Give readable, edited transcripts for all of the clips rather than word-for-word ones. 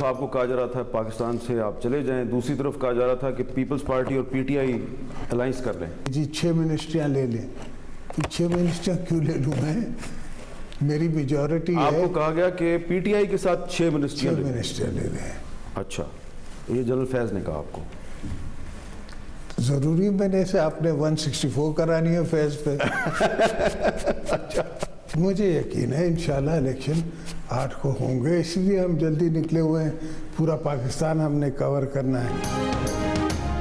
तरफ आपको कहा जा रहा था पाकिस्तान से आप चले जाएं, दूसरी तरफ कहा जा रहा था कि पीपल्स पार्टी और पीटीआई अलाइंस कर लें। जी 6 मिनिस्ट्रियाँ ले लें। 6 मिनिस्ट्रियाँ क्यों ले लूँ मैं? मेरी मेजॉरिटी है। आपको कहा गया कि पीटीआई के साथ 6 मिनिस्ट्रियाँ ले लें। अच्छा, ये जनरल फैज़ ने कहा आपको? ज़रूरी मैंने से आपने 164 करानी है फैज़ पे। अच्छा, मुझे यकीन है इंशाल्लाह इलेक्शन 8 को होंगे, इसलिए हम जल्दी निकले हुए हैं। पूरा पाकिस्तान हमने कवर करना है।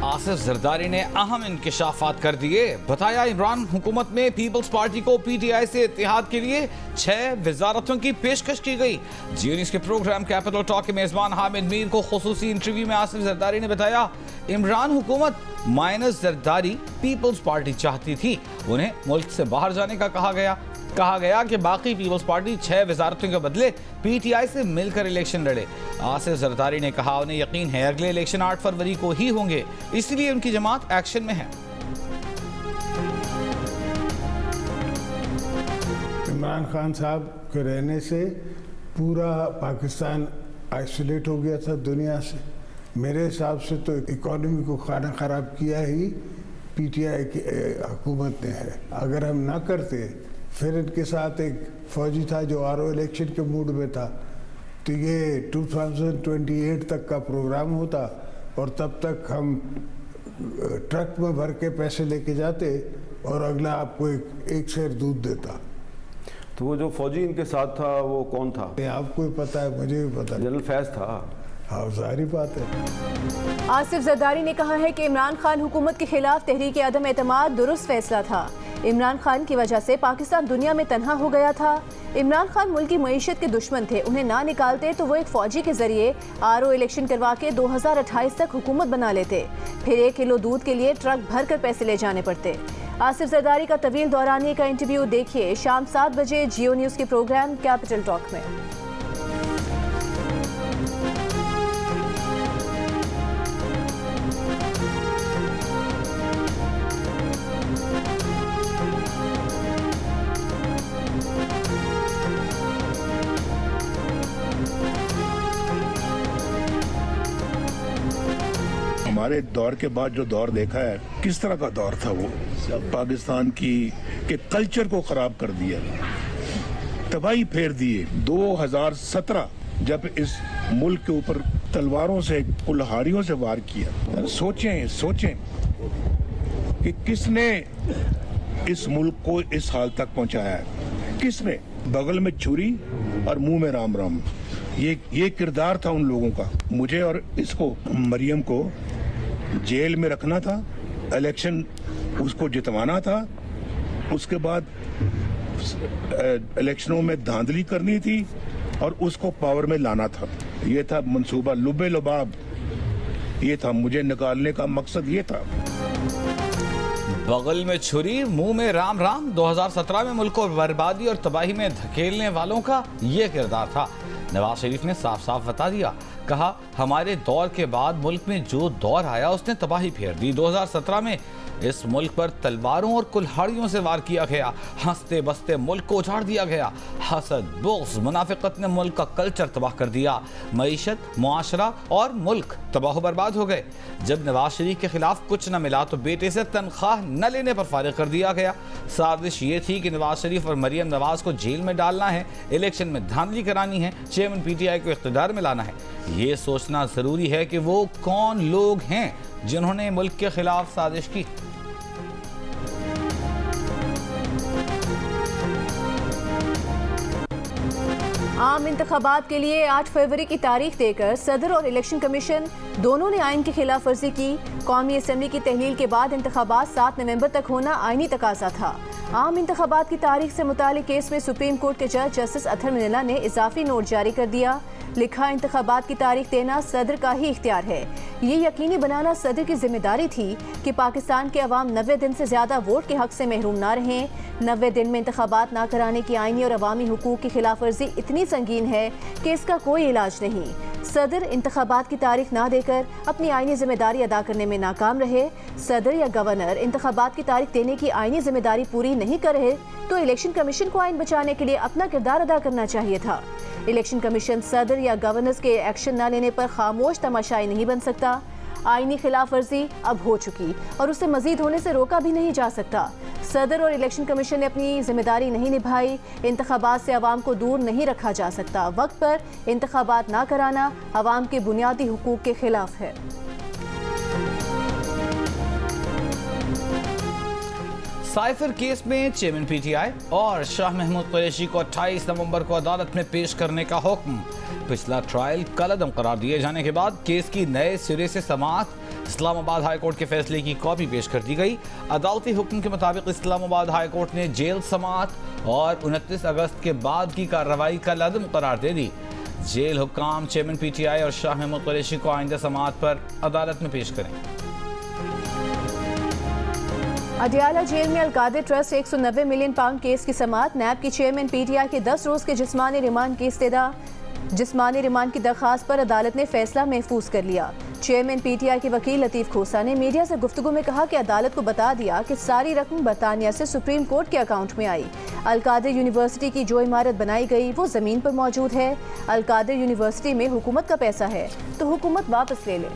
आसिफ जरदारी ने अहम इंकशाफात कर दिए। बताया इमरान हुकूमत में पीपल्स पार्टी को पीटीआई से इत्तेहाद के लिए 6 वजारतों की पेशकश की गई। जियो न्यूज़ के प्रोग्राम कैपिटल टॉक के मेजबान हामिद मीर को खुसूसी इंटरव्यू में आसिफ जरदारी ने बताया इमरान हुकूमत माइनस जरदारी पीपल्स पार्टी चाहती थी, उन्हें मुल्क से बाहर जाने का कहा गया कि बाकी पीपल्स पार्टी 6 वजारतों के बदले पीटीआई से मिलकर इलेक्शन लड़े। आसिफ जरदारी ने कहा उन्हें यकीन है अगले इलेक्शन 8 फरवरी को ही होंगे, इसलिए उनकी जमात एक्शन में है। इमरान खान साहब के रहने से पूरा पाकिस्तान आइसोलेट हो गया था दुनिया से। मेरे हिसाब से तो इकॉनमी को खाना ख़राब किया ही पीटीआई की हुकूमत ने है। अगर हम ना करते, फिर इनके साथ एक फौजी था जो आरओ इलेक्शन के मूड में था, तो ये 2028 तक का प्रोग्राम होता और तब तक हम ट्रक में भर के पैसे लेके जाते और अगला आपको एक शेर दूध देता। तो वो जो फौजी इनके साथ था वो कौन था? आपको ही पता है, मुझे भी पता है। जनरल फैज़ था। हाँ, जाहिर बात है। आसिफ जरदारी ने कहा है कि इमरान खान हुकूमत के खिलाफ तहरीक अदम एतमाद दुरुस्त फैसला था। इमरान खान की वजह से पाकिस्तान दुनिया में तन्हा हो गया था। इमरान खान मुल्क की मईशत के दुश्मन थे, उन्हें ना निकालते तो वो एक फौजी के जरिए आरओ इलेक्शन करवा के 2028 तक हुकूमत बना लेते, फिर 1 किलो दूध के लिए ट्रक भर कर पैसे ले जाने पड़ते। आसिफ जरदारी का तवील दौरानी का इंटरव्यू देखिए शाम 7 बजे जियो न्यूज़ के प्रोग्राम कैपिटल टॉक में। हमारे दौर के बाद जो दौर देखा है, किस तरह का दौर था वो, पाकिस्तान के कल्चर को खराब कर दिया, तबाही फेर दिए। 2017 जब इस मुल्क के ऊपर तलवारों से, कुल्हाड़ियों से वार किया, सोचें कि किसने इस मुल्क को इस हाल तक पहुंचाया है? किसने? बगल में छुरी और मुंह में राम राम, ये किरदार था उन लोगों का। मुझे और इसको, मरियम को जेल में रखना था, इलेक्शन उसको जितवाना था, उसके बाद इलेक्शनों में धांधली करनी थी और उसको पावर में लाना था। ये था मंसूबा, लुबे लुबाब ये था, मुझे निकालने का मकसद ये था। बगल में छुरी मुंह में राम राम, 2017 में मुल्क को बर्बादी और तबाही में धकेलने वालों का ये किरदार था। नवाज शरीफ ने साफ साफ बता दिया, कहा हमारे दौर के बाद मुल्क में जो दौर आया उसने तबाही फेर दी। 2017 में इस मुल्क पर तलवारों और कुल्हाड़ियों से वार किया गया, हंसते बसते मुल्क को उजाड़ दिया गया। हसद, बुग़्ज़, मुनाफिकत ने मुल्क का कल्चर तबाह कर दिया, मईशत, मुआशरा और मुल्क तबाह बर्बाद हो गए। जब नवाज शरीफ के खिलाफ कुछ न मिला तो बेटे से तनख्वाह न लेने पर फारिग कर दिया गया। साजिश ये थी कि नवाज शरीफ और मरियम नवाज को जेल में डालना है, इलेक्शन में धांधली करानी है, चेयरमैन पीटीआई को इख्तिदार में लाना है। ये सोचना जरूरी है कि वो कौन लोग हैं जिन्होंने मुल्क के खिलाफ साजिश की। आम इंतखाबात के लिए 8 फरवरी की तारीख देकर सदर और इलेक्शन कमीशन दोनों ने आइन की खिलाफ वर्जी की। कौमी असम्बली की तहलील के बाद इंतखाबात 7 नवंबर तक होना आइनी तकाजा था। आम इंतखाबात की तारीख से मुतालिक केस में सुप्रीम कोर्ट के जज जस्टिस अतहर मिनल्ला ने इजाफी नोट जारी कर दिया। लिखा, इंतखाबात की तारीख देना सदर का ही इख्तियार है। ये यकीनी बनाना सदर की जिम्मेदारी थी कि पाकिस्तान के अवाम 90 दिन से ज्यादा वोट के हक से महरूम ना रहें। 90 दिन में इंतखाबात ना कराने की आइनी और अवामी हुकूक की खिलाफ वर्जी इतनी संगीन है कि इसका कोई इलाज नहीं। सदर इंतखाबात की तारीख ना देकर अपनी आइनी जिम्मेदारी अदा करने में नाकाम रहे। सदर या गवर्नर इंतखाबात की तारीख देने की आइनी जिम्मेदारी पूरी नहीं कर रहे तो इलेक्शन कमीशन को आइन बचाने के लिए अपना किरदार अदा करना चाहिए था। इलेक्शन कमीशन सदर या गवर्नर्स के एक्शन न लेने पर खामोश तमाशाई नहीं बन सकता। आईनी खिलाफ वर्जी अब हो चुकी और उसे मजीद होने से रोका भी नहीं जा सकता। सदर और इलेक्शन कमीशन ने अपनी जिम्मेदारी नहीं निभाई। इंतखाबात से अवाम को दूर नहीं रखा जा सकता। वक्त पर इंतखाबात ना कराना अवाम के बुनियादी हुकूक के खिलाफ है। साइफर केस में चेयरमैन पीटीआई और शाह महमूद कुरैशी को 28 नवंबर को अदालत में पेश करने का हुक्म। पिछला ट्रायल कलअदम करार दिए जाने के बाद केस की नए सिरे से समाअत। इस्लामाबाद हाई कोर्ट के फैसले की कॉपी पेश कर दी गई। अदालती हुक्म के मुताबिक इस्लामाबाद हाई कोर्ट ने जेल समाअत और 29 अगस्त के बाद की कार्रवाई कलअदम करार दे दी। जेल हुक्काम चेयरमैन पीटीआई और शाह महमूद कुरैशी को आइंदा समाअत पर अदालत में पेश करें। अडियाला जेल में Al-Qadir trust 190 million pound case की समाअत। नैब की चेयरमैन पीटीआई के 10 रोज के जिस्मानी रिमांड की इस्तदा। जिस्मानी रिमांड की दरखास्त पर अदालत ने फैसला महफूज कर लिया। चेयरमैन पीटीआई के वकील लतीफ खोसा ने मीडिया से गुफ्तगू में कहा कि अदालत को बता दिया कि सारी रकम बरतानिया से सुप्रीम कोर्ट के अकाउंट में आई। अलकादर यूनिवर्सिटी की जो इमारत बनाई गई वो जमीन पर मौजूद है। अलकादर यूनिवर्सिटी में हुकूमत का पैसा है तो हुकूमत वापस ले ले।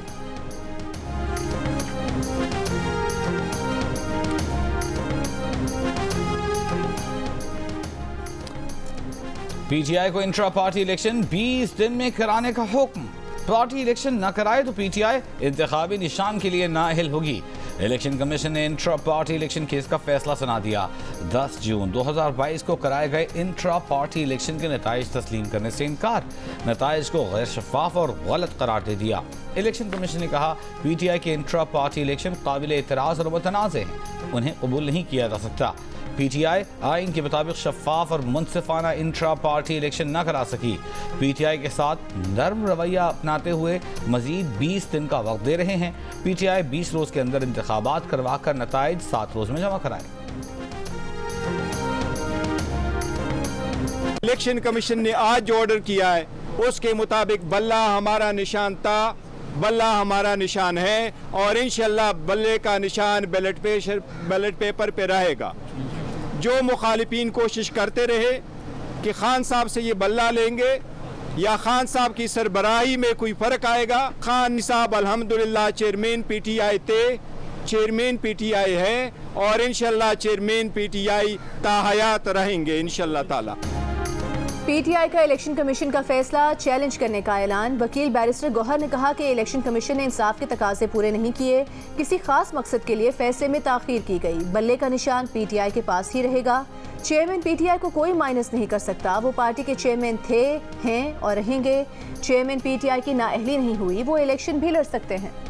पीटीआई को इंट्रा पार्टी इलेक्शन 20 दिन में कराने का हुक्म। पार्टी इलेक्शन न कराए तो पीटीआई इंतखाबी निशान के लिए नाअहल होगी। इलेक्शन कमीशन ने इंट्रा पार्टी इलेक्शन केस का फैसला सुना दिया। 10 जून 2022 को कराए गए इंट्रा पार्टी इलेक्शन के नताइज तस्लीम करने से इनकार। नताइज को गैर शफाफ और गलत करार दे दिया। इलेक्शन कमीशन ने कहा पीटीआई के इंट्रा पार्टी इलेक्शन काबिल एतराज़ और मुतनाज़ हैं, उन्हें कबूल नहीं किया जा सकता। पीटीआई आइन के मुताबिक शफाफ और मुनसिफाना इंट्रा पार्टी इलेक्शन न करा सकी। पीटीआई के साथ नर्म रवैया अपनाते हुए मजीद 20 दिन का वक्त दे रहे हैं। पीटीआई 20 रोज के अंदर इंतखाबात करवा कर नताइज 7 रोज में जमा कराए। इलेक्शन कमीशन ने आज जो ऑर्डर किया है उसके मुताबिक बल्ला हमारा निशान था, बल्ला हमारा निशान है और इंशाल्लाह बल्ले का निशान बैलेट पेपर पे रहेगा। जो मुखालिफिन कोशिश करते रहे कि खान साहब से ये बल्ला लेंगे या खान साहब की सरबराही में कोई फ़र्क आएगा। खान साहब अल्हम्दुलिल्लाह चेयरमैन पीटीआई थे, चेयरमैन पीटीआई है और इंशाल्लाह चेयरमैन पीटीआई ताहयात रहेंगे इंशाल्लाह ताला। पीटीआई का इलेक्शन कमीशन का फैसला चैलेंज करने का ऐलान। वकील बैरिस्टर गौहर ने कहा कि इलेक्शन कमीशन ने इंसाफ के तकाजे पूरे नहीं किए। किसी खास मकसद के लिए फैसले में ताखीर की गई। बल्ले का निशान पीटीआई के पास ही रहेगा। चेयरमैन पीटीआई को कोई माइनस नहीं कर सकता। वो पार्टी के चेयरमैन थे, हैं और रहेंगे। चेयरमैन पीटीआई की नाअहली नहीं हुई, वो इलेक्शन भी लड़ सकते हैं।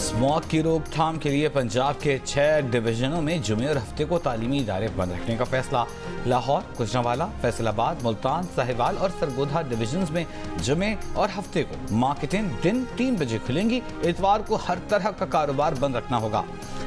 स्मॉग की रोकथाम के लिए पंजाब के 6 डिवीजनों में जुमे और हफ्ते को तालीमी इदारे बंद रखने का फैसला। लाहौर, गुजरांवाला, फैसलाबाद, मुल्तान, साहिवाल और सरगोधा डिवीजन्स में जुमे और हफ्ते को मार्केटें दिन 3 बजे खुलेंगी। इतवार को हर तरह का कारोबार बंद रखना होगा।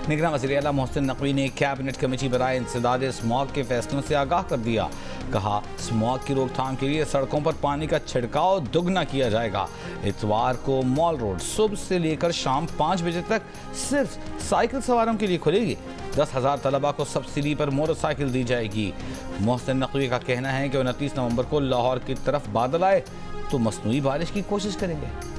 निगरान वज़ीर आला मोहसिन नकवी ने कैबिनेट कमेटी बराए इंसदाद स्मॉग के फैसलों से आगाह कर दिया। कहा स्मॉग की रोकथाम के लिए सड़कों पर पानी का छिड़काव दुगना किया जाएगा। इतवार को मॉल रोड सुबह से लेकर शाम 5 बजे तक सिर्फ साइकिल सवारों के लिए खुलेगी। 10,000 तलबा को सब्सिडी पर मोटरसाइकिल दी जाएगी। मोहसिन नकवी का कहना है कि 29 नवंबर को लाहौर की तरफ बादल आए तो मसनूई बारिश की कोशिश करेंगे।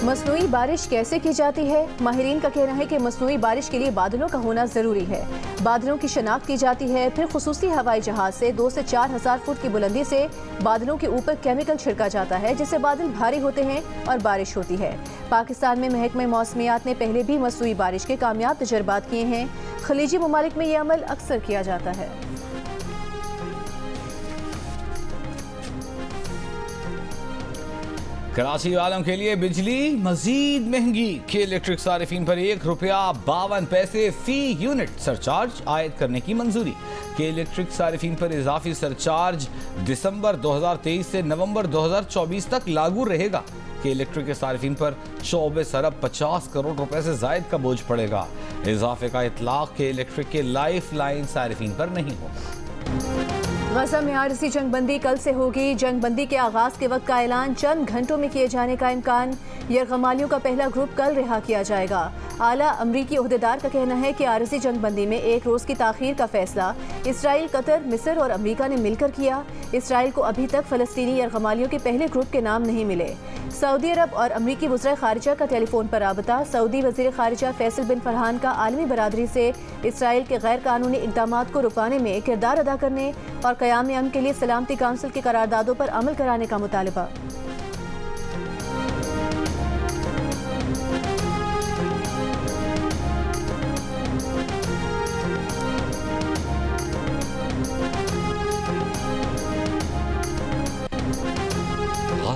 मसनूई बारिश कैसे की जाती है? माहिरीन का कहना है कि मसनूई बारिश के लिए बादलों का होना जरूरी है। बादलों की शनाख्त की जाती है, फिर खुसूसी हवाई जहाज से 2 से 4,000 फुट की बुलंदी से बादलों के ऊपर केमिकल छिड़का जाता है, जिससे बादल भारी होते हैं और बारिश होती है। पाकिस्तान में महकमे मौसमियात ने पहले भी मसनूई बारिश के कामयाब तजर्बात किए हैं। खलीजी ममालिक में ये अमल अक्सर किया जाता है। कराची वालों के लिए बिजली मजीद महंगी। के इलेक्ट्रिक सारिफीन पर ₹1.52 फी यूनिट सरचार्ज आयद करने की मंजूरी। के इलेक्ट्रिक सारिफीन पर इजाफी सरचार्ज दिसंबर 2023 से नवंबर 2024 तक लागू रहेगा। के इलेक्ट्रिक के सारिफीन पर 24 अरब 50 करोड़ रुपए से जायद का बोझ पड़ेगा। इजाफे का इतलाक के इलेक्ट्रिक के लाइफ लाइन सारिफीन पर नहीं होगा। गजा में आरज़ी जंगबंदी कल से होगी। जंगबंदी के आगाज के वक्त का ऐलान चंद घंटों में किए जाने का इम्कान। यरगमालियों का पहला ग्रुप कल रिहा किया जाएगा। आला अमरीकी ओहदेदार का कहना है कि आरजी जंगबंदी में एक रोज़ की ताख़ीर का फैसला इसराइल, कतर, मिस्र और अमरीका ने मिलकर किया। इसराइल को अभी तक फ़लस्तीनी यरगमालियों के पहले ग्रुप के नाम नहीं मिले। सऊदी अरब और अमरीकी वज़ीर ख़ारिजा का टेलीफोन पर राबता। सऊदी वज़ीर ख़ारिजा फैसल बिन फरहान का आलमी बरादरी से इसराइल के गैर कानूनी इक़दामात को रुकाने में किरदार अदा करने और क़याम अमन के लिए सलामती काउंसिल की करारदादों पर अमल कराने का मुतालबा।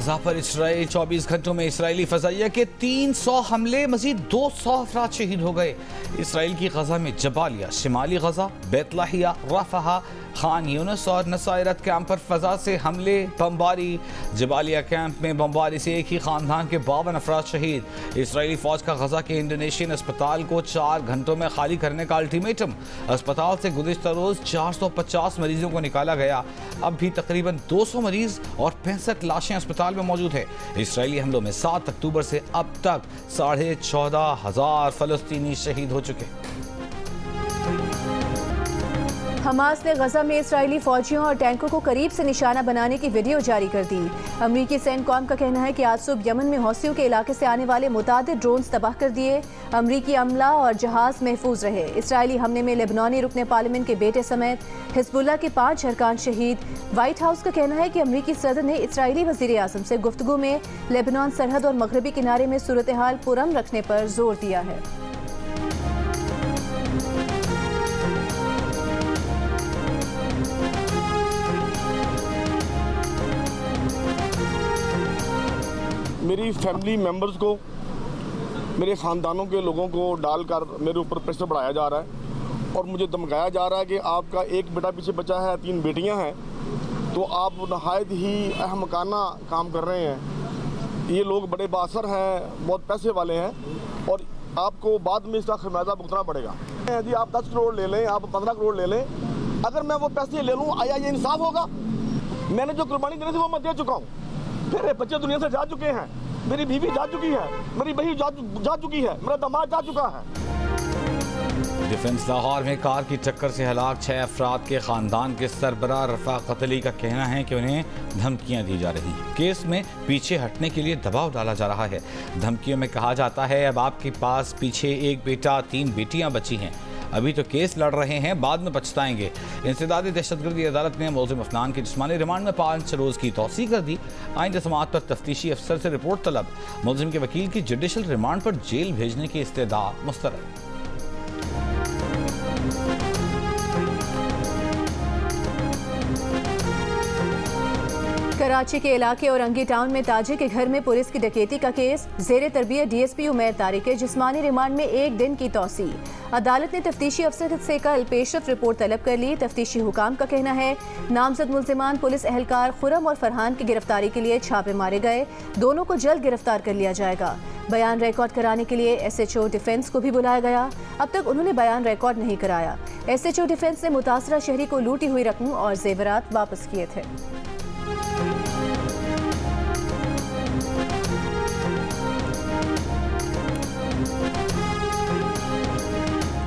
गाजा पर इसराइल 24 घंटों में इसराइली फजाइया के 300 हमले, मजीद 200 अफराद शहीद हो गए। इसराइल की गाजा में जबालिया, शिमाली गाजा, बैतलाहिया, रफहा, खान यूनस और नसायरत कैंप पर फजा से हमले, बमबारी। जबालिया कैंप में बमबारी से एक ही खानदान के 52 अफराद शहीद। इसराइली फौज का गजा के इंडोनेशियन अस्पताल को 4 घंटों में खाली करने का अल्टीमेटम। अस्पताल से गुज़िश्ता रोज 450 मरीजों को निकाला गया। अब भी तकरीबन 200 मरीज और 65 लाशें अस्पताल में मौजूद है। इसराइली हमलों में 7 अक्टूबर से अब तक 14,500 फलस्तीनी शहीद हो चुके। हमास ने गजा में इसराइली फौजियों और टैंकों को करीब से निशाना बनाने की वीडियो जारी कर दी। अमरीकी सेंटकॉम का कहना है कि आज सुबह यमन में हौसियों के इलाके से आने वाले मुतादिद ड्रोन्स तबाह कर दिए। अमरीकी अमला और जहाज महफूज रहे। इसराइली हमले में लेबनानी रुकने पार्लियामेंट के बेटे समेत हिजबुल्लाह के 5 अरकान शहीद। व्हाइट हाउस का कहना है कि अमरीकी सदर ने इसराइली वज़ीर आज़म से गुफ्तगू में लेबनान सरहद और मगरबी किनारे में सूरत हाल पुरअमन रखने पर जोर दिया है। मेरी फैमिली मेंबर्स को, मेरे ख़ानदानों के लोगों को डालकर मेरे ऊपर प्रेशर बढ़ाया जा रहा है और मुझे धमकाया जा रहा है कि आपका एक बेटा पीछे बचा है, 3 बेटियां हैं, तो आप नहायत ही अहमकाना काम कर रहे हैं। ये लोग बड़े बासर हैं, बहुत पैसे वाले हैं और आपको बाद में इसका खमियाजा भुगतना पड़ेगा। यदि आप 10 करोड़ ले लें, आप 15 करोड़ ले लें, अगर मैं वो पैसे ले लूँ, आया ये इंसाफ होगा? मैंने जो कुर्बानी देनी थी वो मैं दे चुका हूँ। मेरे बच्चे दुनिया से जा चुके हैं, मेरी बीवी जा चुकी है, मेरी बहू जा चुकी है, मेरा दामाद जा चुका है। डिफेंस लाहौर में कार की टक्कर से हलाक 6 अफराद के खानदान के सरबराह रफ़ाक कतली का कहना है कि उन्हें धमकियां दी जा रही हैं। केस में पीछे हटने के लिए दबाव डाला जा रहा है। धमकियों में कहा जाता है अब आपके पास पीछे एक बेटा, 3 बेटियां बची हैं, अभी तो केस लड़ रहे हैं, बाद में पछताएंगे। इंसदादी दहशतगर्दी अदालत ने मुलज़िम अफनान की जिस्मानी रिमांड में 5 रोज़ की तौसीह कर दी। आइंदा समाअत पर तफ्तीशी अफसर से रिपोर्ट तलब। मुलज़िम के वकील की जुडिशल रिमांड पर जेल भेजने की इस्तेदा मुस्तरद। कराची के इलाके औरंगी टाउन में ताजिर के घर में पुलिस की डकैती का केस। ज़ेरे तरबियत डीएसपी उमैर तारिक के जिस्मानी रिमांड में 1 दिन की तौसीह। अदालत ने तफ्तीशी अफसर से कल पेशरफ रिपोर्ट तलब कर ली। तफ्तीशी हुकाम का कहना है नामजद मुल्जिमान पुलिस एहलकार खुरम और फरहान की गिरफ्तारी के लिए छापे मारे गए। दोनों को जल्द गिरफ्तार कर लिया जाएगा। बयान रिकॉर्ड कराने के लिए SHO डिफेंस को भी बुलाया गया। अब तक उन्होंने बयान रिकॉर्ड नहीं कराया। SHO डिफेंस ने मुतासरा शहरी को लूटी हुई रकम और जेवरात वापस किए थे।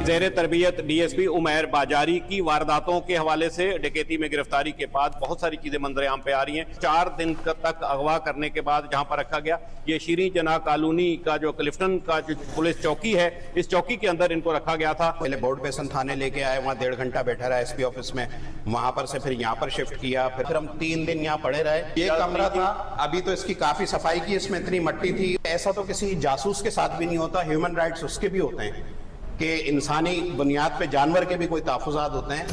ज़ेरे तरबियत डीएसपी उमैर बाजारी की वारदातों के हवाले से डकैती में गिरफ्तारी के बाद बहुत सारी चीजें मंजर-ए-आम पे आ रही हैं। 4 दिन तक अगवा करने के बाद जहां पर रखा गया, ये शीरी जना कॉलोनी का जो क्लिफ्टन का जो पुलिस चौकी है, इस चौकी के अंदर इनको रखा गया था। पहले बोर्ड बेसन थाने लेके आए, वहाँ 1.5 घंटा बैठा रहा SP ऑफिस में, वहाँ पर से फिर यहाँ पर शिफ्ट किया, फिर हम 3 दिन यहाँ पड़े रहे। ये कमरा था, अभी तो इसकी काफी सफाई की, इसमें इतनी मट्टी थी। ऐसा तो किसी जासूस के साथ भी नहीं होता, ह्यूमन राइट्स उसके भी होते हैं कि इंसानी बुनियाद पे जानवर के भी कोई तहफ़्फ़ुज़ात होते हैं।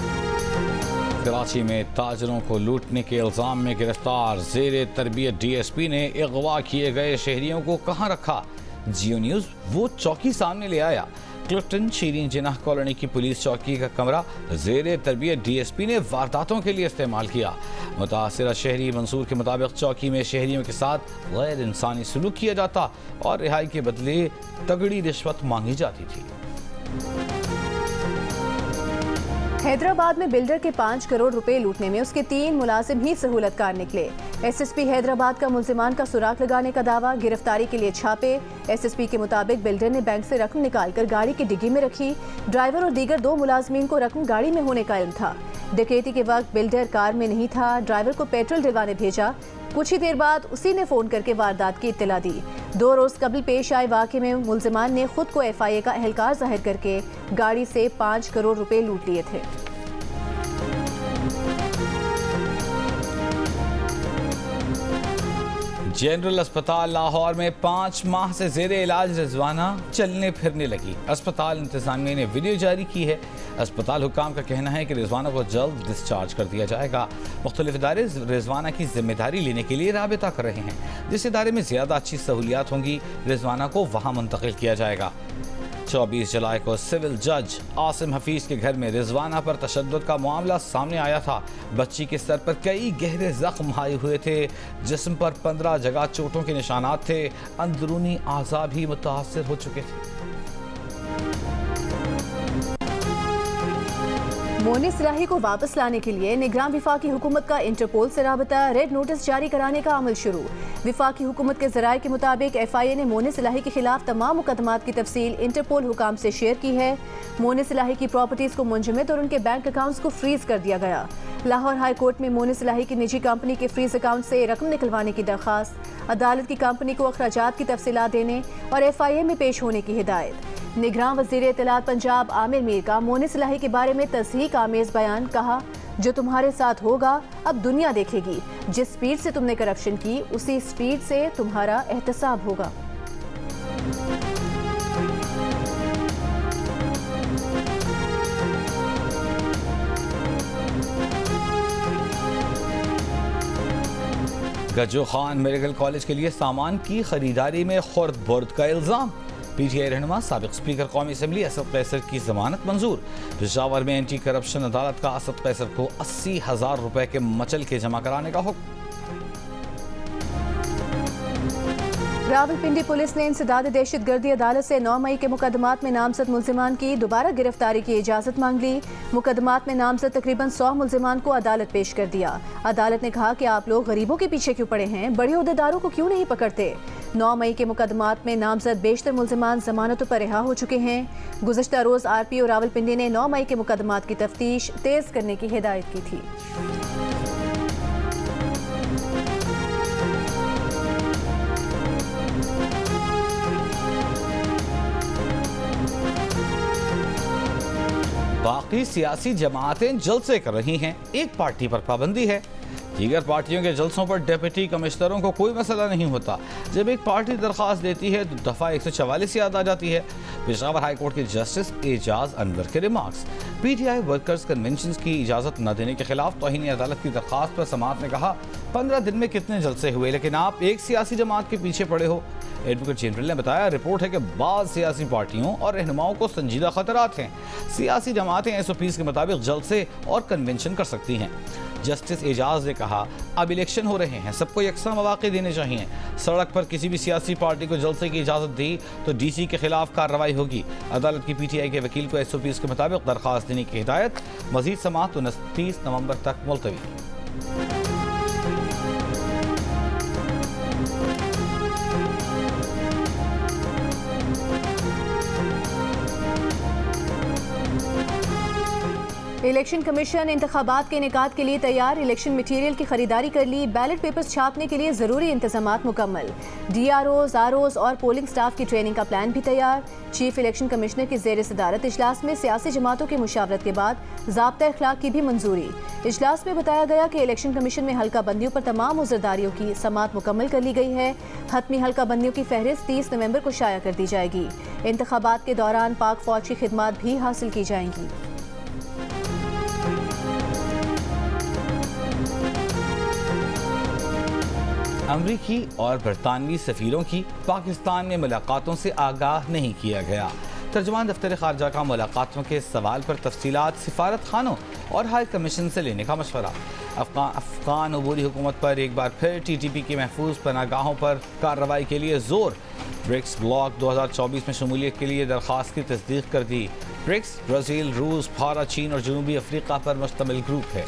कराची में ताजरों को लूटने के इल्ज़ाम में गिरफ्तार ज़ेरे तरबियत DSP ने अगवा किए गए शहरियों को कहाँ रखा? जियो न्यूज़ वो चौकी सामने ले आया। क्लिफ्टन शीरीन जिनाह कॉलोनी की पुलिस चौकी का कमरा ज़ेरे तरबियत DSP ने वारदातों के लिए इस्तेमाल किया। मुतासिरा शहरी मंसूर के मुताबिक चौकी में शहरियों के साथ गैर इंसानी सलूक किया जाता और रिहाई के बदले तगड़ी रिश्वत मांगी जाती थी। हैदराबाद में बिल्डर के 5 करोड़ रुपए लूटने में उसके 3 मुलाजिम ही सहूलतकार निकले। एसएसपी हैदराबाद का मुल्जिमान का सुराग लगाने का दावा, गिरफ्तारी के लिए छापे। एसएसपी के मुताबिक बिल्डर ने बैंक से रकम निकालकर गाड़ी की डिग्गी में रखी। ड्राइवर और दीगर 2 मुलाजमीन को रकम गाड़ी में होने का इल्म था। डकैती के वक्त बिल्डर कार में नहीं था। ड्राइवर को पेट्रोल डलवाने भेजा। कुछ ही देर बाद उसी ने फोन करके वारदात की इत्तला दी। 2 रोज कबल पेश आए वाक़े में मुल्जिमान ने खुद को FIA का एहलकार जाहिर करके गाड़ी से 5 करोड़ रुपए लूट लिए थे। जनरल अस्पताल लाहौर में 5 माह से जेरे इलाज रिजवाना चलने फिरने लगी। अस्पताल इंतजामिया ने वीडियो जारी की है। अस्पताल हुकाम का कहना है कि रिजवाना को जल्द डिस्चार्ज कर दिया जाएगा। मुख्तलिफ इदारे रिजवाना की जिम्मेदारी लेने के लिए राबिता कर रहे हैं। जिस इदारे में ज़्यादा अच्छी सहूलियात होंगी रिजवाना को वहाँ मुंतकिल किया जाएगा। 24 जुलाई को सिविल जज आसिम हफीज के घर में रिजवाना पर तशद्दुद का मामला सामने आया था। बच्ची के सर पर कई गहरे जख्म आए हुए थे। जिस्म पर 15 जगह चोटों के निशानात थे। अंदरूनी आज़ा भी मुतासर हो चुके थे। मोनिस इलाही को वापस लाने के लिए निगरान विफाकी हुकूमत का इंटरपोल से राबता, रेड नोटिस जारी कराने का अमल शुरू। विफाकी हुकूमत के जराये के मुताबिक FIA ने मोनिस इलाही के खिलाफ तमाम मुकदमात की तफसील इंटरपोल हुकाम से शेयर की है। मोनिस इलाही की प्रॉपर्टीज को मुंजमद और उनके बैंक अकाउंट्स को फ्रीज कर दिया गया। लाहौर हाई कोर्ट में मोनिस इलाही की निजी कंपनी के फ्रीज अकाउंट से रकम निकलवाने की दरख्वास्त, अदालत की कंपनी को अखराजात की तफसीलात देने और FIA में पेश होने की हिदायत। निगरान वज़ीर इत्तलात पंजाब आमिर मीर का मोनिस इलाही के बारे में तस्दीक आमेज बयान, कहा जो तुम्हारे साथ होगा अब दुनिया देखेगी। जिस स्पीड से तुमने करप्शन की उसी स्पीड से तुम्हारा एहतसाब होगा। गज्जो खान मेडिकल कॉलेज के लिए सामान की खरीदारी में खुर्द बुर्द का इल्जाम। PTI रहनुमा साबिक स्पीकर कौमी असम्बली असद कैसर की जमानत मंजूर। पेशावर में एंटी करप्शन अदालत का असद कैसर को 80,000 रुपए के मचल के जमा कराने का हुक्म। रावलपिंडी पुलिस ने इंसदाद दहशतगर्दी अदालत से 9 मई के मुकदमात में नामजद मुल्जिमान की दोबारा गिरफ्तारी की इजाज़त मांग ली। मुकदमात में नामजद तकरीबन 100 मुल्जिमान को अदालत पेश कर दिया। अदालत ने कहा कि आप लोग गरीबों के पीछे क्यों पड़े हैं, बड़े ओहदेदारों को क्यों नहीं पकड़ते। 9 मई के मुकदमात में नामजद बेशतर मुल्जिमान जमानतों पर रिहा हो चुके हैं। गुज़श्ता रोज़ RPO रावलपिंडी ने 9 मई के मुकदमात की तफ्तीश तेज करने की हिदायत की थी। बाकी सियासी जमातें जलसे कर रही हैं, एक पार्टी पर पाबंदी है। दीगर पार्टियों के जलसों पर डिप्टी कमिश्नरों को कोई मसला नहीं होता। जब एक पार्टी दरख्वास्त देती है तो दफ़ा 144 याद आ जाती है। पेशावर हाई कोर्ट के जस्टिस एजाज अनवर के रिमार्क्स। PTI वर्कर्स कन्वेंशन की इजाज़त न देने के खिलाफ तौहीन अदालत की दरख्वास्त पर समाअत ने कहा 15 दिन में कितने जलसे हुए, लेकिन आप एक सियासी जमात के पीछे पड़े हो। एडवोकेट जनरल ने बताया रिपोर्ट है कि बाज़ सियासी पार्टियों और रहनुमाओं को संजीदा खतरात हैं। सियासी जमातें SOPs के मुताबिक जलसे और कन्वेंशन कर सकती हैं। जस्टिस एजाज ने कहा अब इलेक्शन हो रहे हैं, सबको यकसा मौके देने चाहिए। सड़क पर किसी भी सियासी पार्टी को जलसे की इजाज़त दी तो DC के खिलाफ कार्रवाई होगी। अदालत की PTI के वकील को SOPs के मुताबिक दरख्वास्त देने की हिदायत। मजीद समाअत 29 नवंबर तक मुलतवी। इलेक्शन कमीशन इंतखाबात के इनेकाद के लिए तैयार। इलेक्शन मटीरियल की खरीदारी कर ली। बैलेट पेपर्स छापने के लिए ज़रूरी इंतजामात मुकम्मल। DROs, ROs और पोलिंग स्टाफ की ट्रेनिंग का प्लान भी तैयार। चीफ इलेक्शन कमिश्नर की ज़ेर सदारत इजलास में सियासी जमातों की मुशावरत के बाद ज़ाब्ता अखलाक की भी मंजूरी। इजलास में बताया गया कि इलेक्शन कमीशन में हल्का बंदियों पर तमाम उज़रदारियों की समाअत मुकम्मल कर ली गई है। हतमी हल्का बंदियों की फहरिस्त 30 नवंबर को शाया कर दी जाएगी। इंतखाबात के दौरान पाक फौज की खिदमात भी हासिल की जाएंगी। अमरीकी और बरतानवी सफीरों की पाकिस्तान में मुलाकातों से आगाह नहीं किया गया। तर्जुमान दफ्तर खारजा का मुलाकातों के सवाल पर तफसीलात सिफारत खानों और हाई कमीशन से लेने का मशवरा। अफगान अबूरी हुकूमत पर एक बार फिर TTP की महफूज पनागाहों पर कार्रवाई के लिए जोर। ब्रिक्स ब्लॉक 2024 में शमूलियत के लिए दरख्वास्त की तस्दीक कर दी। ब्रिक्स ब्राजील, रूस, भारत, चीन और जनूबी अफ्रीका पर मुश्तमिल ग्रुप है।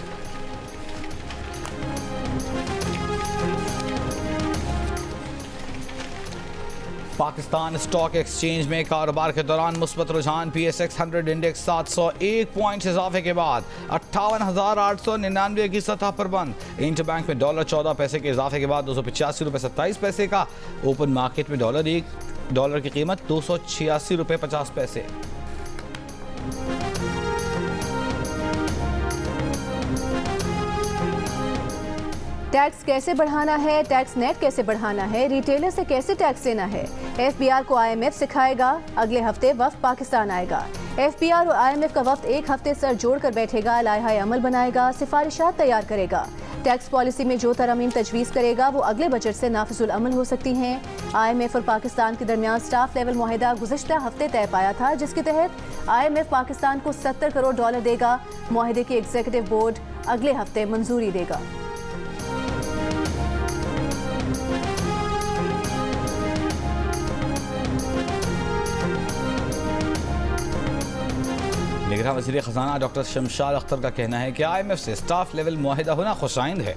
पाकिस्तान स्टॉक एक्सचेंज में कारोबार के दौरान मुस्बत रुझान। PSX 100 इंडेक्स 701 पॉइंट्स इजाफे के बाद 58,899 की सतह पर बंद। इंटरबैंक में $14 पैसे के इजाफे के बाद 285 रुपये 27 पैसे का। ओपन मार्केट में डॉलर की कीमत 286 रुपये 50 पैसे। टैक्स कैसे बढ़ाना है, टैक्स नेट कैसे बढ़ाना है, रिटेलर से कैसे टैक्स लेना है, FBR को IMF सिखाएगा। अगले हफ्ते वफ्द पाकिस्तान आएगा। FBR और IMF का वफ्द एक हफ्ते सर जोड़कर बैठेगा, लाइहा अमल बनाएगा, सिफारिशात तैयार करेगा। टैक्स पॉलिसी में जो तरमीम तजवीज़ करेगा वो अगले बजट से नाफिजुल अमल हो सकती हैं। IMF और पाकिस्तान के दरमियान स्टाफ लेवल मुआहिदा गुज़िश्ता हफ्ते तय पाया था, जिसके तहत IMF पाकिस्तान को $70 करोड़ देगा। मुआहिदे की एग्जीक्यूटिव बोर्ड अगले हफ्ते मंजूरी देगा। निगरान वज़ीर ख़ज़ाना डॉक्टर शमशाद अख्तर का कहना है कि IMF से स्टाफ लेवल मुआहिदा होना खुशाइंद है।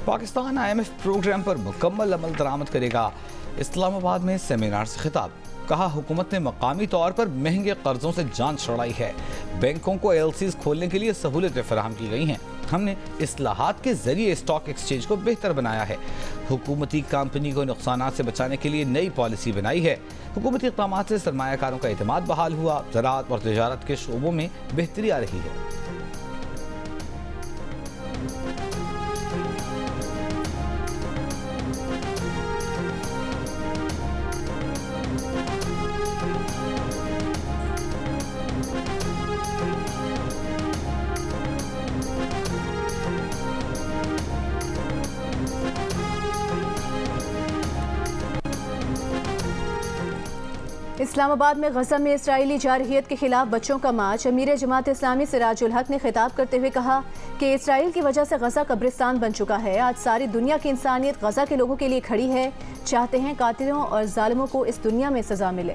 पाकिस्तान IMF प्रोग्राम पर मुकम्मल अमल दरामद करेगा। इस्लामाबाद में सेमिनार से खिताब। कहा, हुकूमत ने मकामी तौर पर महंगे कर्जों से जान छुड़ाई है। बैंकों को LCs खोलने के लिए सहूलतें फराहम की गई हैं। हमने इस्लाहात के जरिए स्टॉक एक्सचेंज को बेहतर बनाया है। हुकूमती कंपनी को नुकसानात से बचाने के लिए नई पॉलिसी बनाई है। हुकूमती इक़दामात से सरमायाकारों का एतमाद बहाल हुआ। ज़राअत और तिजारत के शोबों में बेहतरी आ रही है। इस्लामाबाद में गज़ा में इसराइली जारहियत के खिलाफ बच्चों का मार्च। अमीर जमात इस्लामी सिराजुल हक ने खिताब करते हुए कहा कि इसराइल की वजह से गज़ा कब्रिस्तान बन चुका है। आज सारी दुनिया की इंसानियत गज़ा के लोगों के लिए खड़ी है। चाहते हैं कातिलों और जालिमों को इस दुनिया में सजा मिले।